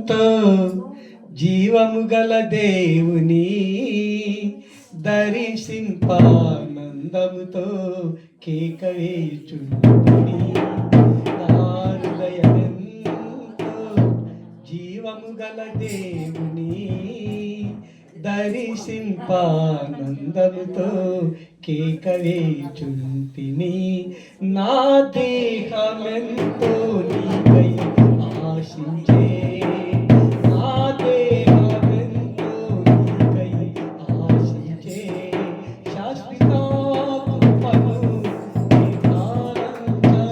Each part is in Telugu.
ఎంతో జీవము గల దేవుని దర్శింపానందముతో కేక వేయుచుంటిని. నా హృదయమెంతో జీవము గల దేవుని దర్శింపానందముతో కేక వేయుచుంటిని. నా దేహమెంతో నీకై ఆశించే, నా దేహమెంతో నీకై ఆశించే, శాశ్వత కృపను నిదానంగా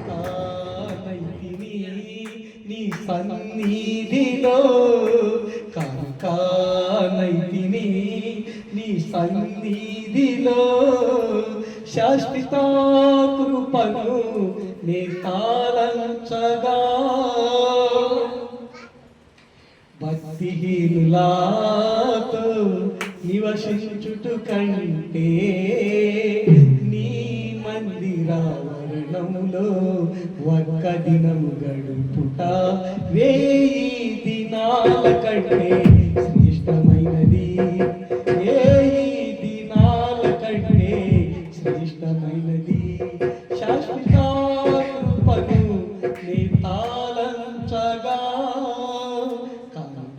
కానైతిని నీ సన్నిధిలో, కానైతిని నీ సన్నిధిలో, శాశ్వత కృపను నీ తాళంచగా. భక్తిహీనులాతో నివసించుట కంటే నీ మందిరావరణములో ఒక్క దినము గడుపుట 1000 దినాల కంటే శ్రేష్టమైనది. 1000 దినాల కంటే శ్రేష్టమైనది. శాశ్వత కృపను నీ తాళంచగా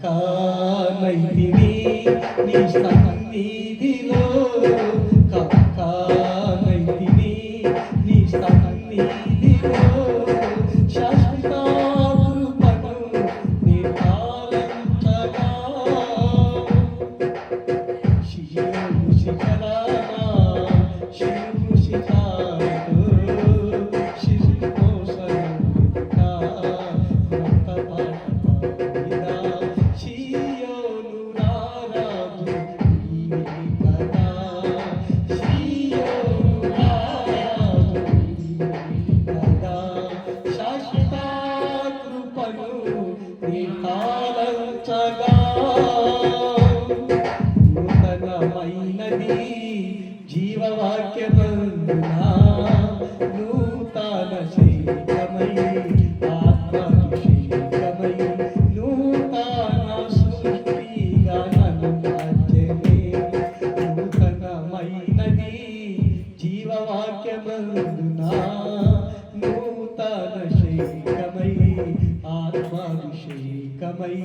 కానైతిని నీ సన్నిధిలో, కానైతిని నీ సన్నిధిలో, శాశ్వత కృపను నీ తాళంచగా. శియోను శిఖరాన శిలువు శిఖారతో శిశుకోశనుట క్రొత్త పాట పాడినా. శియోను రారాజు నీవే కదా, శియోను రారాజు నీవే కదా, శాశ్వత కృపను నీ తాళంచగా. నూతనమైనది జీవవాక్యమందునా, నూతన శీఘ్రమై ఆత్మాభిషేకమై, నూతన సృష్టిగా నన్ను మార్చెనే. నూతనమైనది జీవవాక్యమందునా, నూతన శీఘ్రమై ఆత్మాభిషేకమై,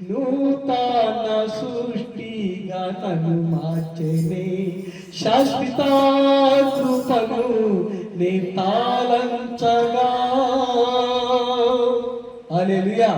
నూతన సృష్టిగా నన్ను మార్చెనే. శాశ్వత కృపను నీ తాళంచగా. హల్లెలూయా.